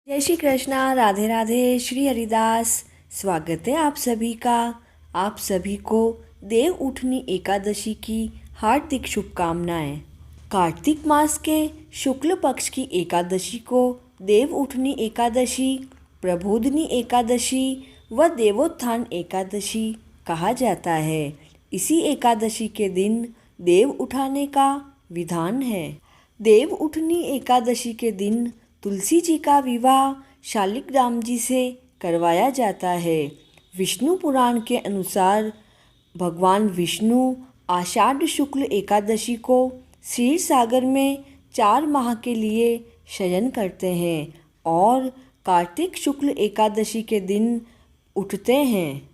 जय श्री कृष्णा, राधे राधे, श्री हरिदास। स्वागत है आप सभी का। आप सभी को देव उठनी एकादशी की हार्दिक शुभकामनाएं। कार्तिक मास के शुक्ल पक्ष की एकादशी को देव उठनी एकादशी, प्रबोधनी एकादशी व देवोत्थान एकादशी कहा जाता है। इसी एकादशी के दिन देव उठाने का विधान है। देव उठनी एकादशी के दिन तुलसी जी का विवाह शालिग्राम जी से करवाया जाता है। विष्णु पुराण के अनुसार भगवान विष्णु आषाढ़ शुक्ल एकादशी को क्षीर सागर में 4 माह के लिए शयन करते हैं और कार्तिक शुक्ल एकादशी के दिन उठते हैं।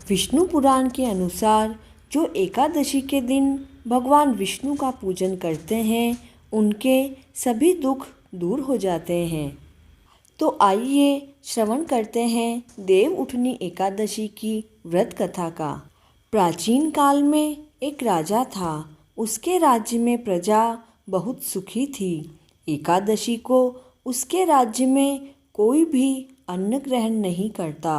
विष्णु पुराण के अनुसार जो एकादशी के दिन भगवान विष्णु का पूजन करते हैं उनके सभी दुख दूर हो जाते हैं। तो आइए श्रवण करते हैं देव उठनी एकादशी की व्रत कथा का। प्राचीन काल में एक राजा था। उसके राज्य में प्रजा बहुत सुखी थी। एकादशी को उसके राज्य में कोई भी अन्न ग्रहण नहीं करता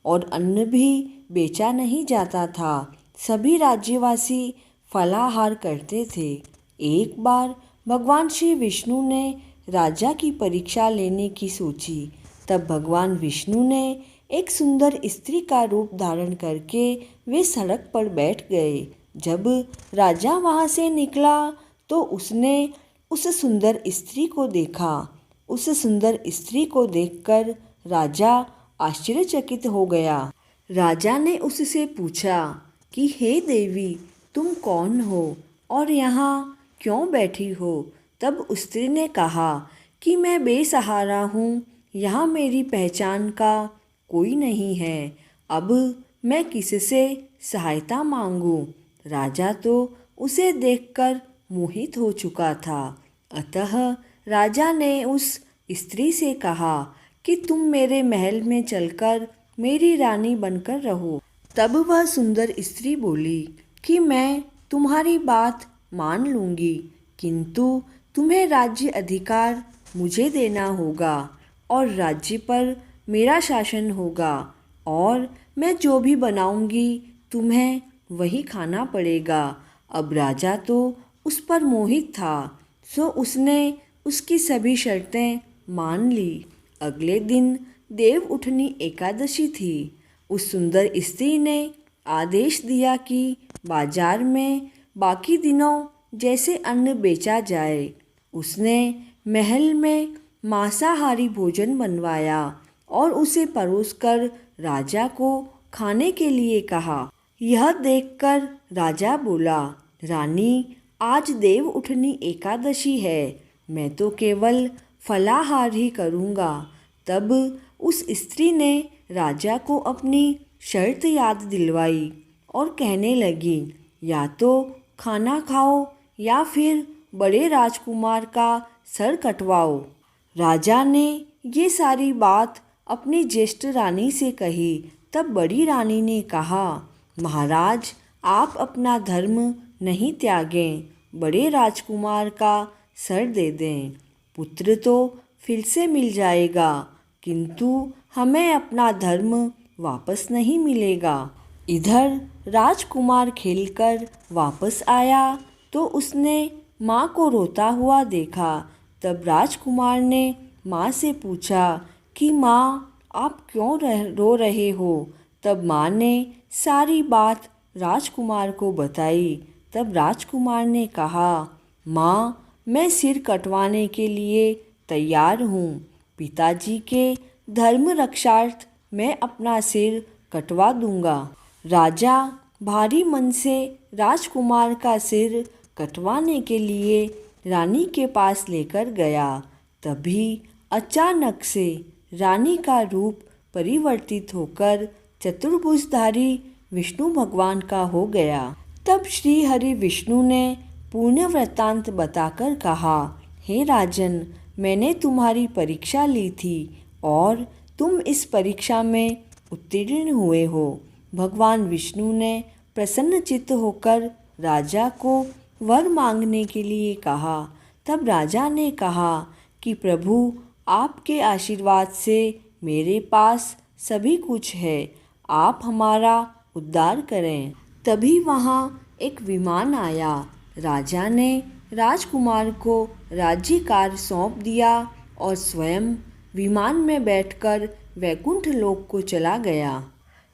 और अन्न भी बेचा नहीं जाता था। सभी राज्यवासी फलाहार करते थे। एक बार भगवान श्री विष्णु ने राजा की परीक्षा लेने की सोची। तब भगवान विष्णु ने एक सुंदर स्त्री का रूप धारण करके वे सड़क पर बैठ गए। जब राजा वहाँ से निकला तो उसने उस सुंदर स्त्री को देखा। उस सुंदर स्त्री को देखकर राजा आश्चर्यचकित हो गया। राजा ने उससे पूछा कि हे देवी, तुम कौन हो और यहाँ क्यों बैठी हो? तब स्त्री ने कहा कि मैं बेसहारा हूँ, यहाँ मेरी पहचान का कोई नहीं है। अब मैं किससे सहायता मांगूं? राजा तो उसे देखकर मोहित हो चुका था। अतः राजा ने उस स्त्री से कहा कि तुम मेरे महल में चलकर मेरी रानी बनकर रहो। तब वह सुंदर स्त्री बोली कि मैं तुम्हारी बात मान लूँगी, किंतु तुम्हें राज्य अधिकार मुझे देना होगा और राज्य पर मेरा शासन होगा और मैं जो भी बनाऊंगी तुम्हें वही खाना पड़ेगा। अब राजा तो उस पर मोहित था, सो उसने उसकी सभी शर्तें मान ली। अगले दिन देव उठनी एकादशी थी। उस सुंदर स्त्री ने आदेश दिया कि बाजार में बाकी दिनों जैसे अन्न बेचा जाए। उसने महल में मांसाहारी भोजन बनवाया और उसे परोसकर राजा को खाने के लिए कहा। यह देखकर राजा बोला, रानी, आज देव उठनी एकादशी है, मैं तो केवल फलाहार ही करूँगा। तब उस स्त्री ने राजा को अपनी शर्त याद दिलवाई और कहने लगी, या तो खाना खाओ या फिर बड़े राजकुमार का सर कटवाओ। राजा ने ये सारी बात अपनी ज्येष्ठ रानी से कही। तब बड़ी रानी ने कहा, महाराज, आप अपना धर्म नहीं त्यागें, बड़े राजकुमार का सर दे दें। पुत्र तो फिर से मिल जाएगा, किंतु हमें अपना धर्म वापस नहीं मिलेगा। इधर राजकुमार खेलकर वापस आया तो उसने माँ को रोता हुआ देखा। तब राजकुमार ने माँ से पूछा कि माँ, आप क्यों रो रहे हो? तब माँ ने सारी बात राजकुमार को बताई। तब राजकुमार ने कहा, माँ, मैं सिर कटवाने के लिए तैयार हूँ। पिताजी के धर्म रक्षार्थ मैं अपना सिर कटवा दूंगा। राजा भारी मन से राजकुमार का सिर कटवाने के लिए रानी के पास लेकर गया। तभी अचानक से रानी का रूप परिवर्तित होकर चतुर्भुजधारी विष्णु भगवान का हो गया। तब श्री हरि विष्णु ने पूर्ण वृत्तांत बताकर कहा, हे राजन, मैंने तुम्हारी परीक्षा ली थी और तुम इस परीक्षा में उत्तीर्ण हुए हो। भगवान विष्णु ने प्रसन्नचित्त होकर राजा को वर मांगने के लिए कहा। तब राजा ने कहा कि प्रभु, आपके आशीर्वाद से मेरे पास सभी कुछ है, आप हमारा उद्धार करें। तभी वहाँ एक विमान आया। राजा ने राजकुमार को राज्यकार सौंप दिया और स्वयं विमान में बैठकर वैकुंठ लोक को चला गया।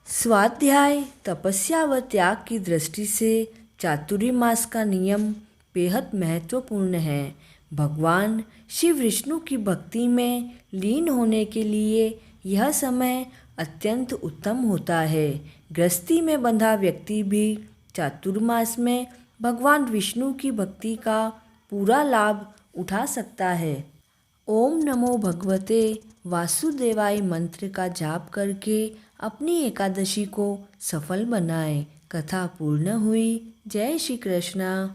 स्वाध्याय तपस्या व त्याग की दृष्टि से चातुर्मास का नियम बेहद महत्वपूर्ण है। भगवान शिव विष्णु की भक्ति में लीन होने के लिए यह समय अत्यंत उत्तम होता है। गृहस्थी में बंधा व्यक्ति भी चातुर्मास में भगवान विष्णु की भक्ति का पूरा लाभ उठा सकता है। ओम नमो भगवते वासुदेवाय मंत्र का जाप करके अपनी एकादशी को सफल बनाएं। कथा पूर्ण हुई। जय श्री कृष्ण।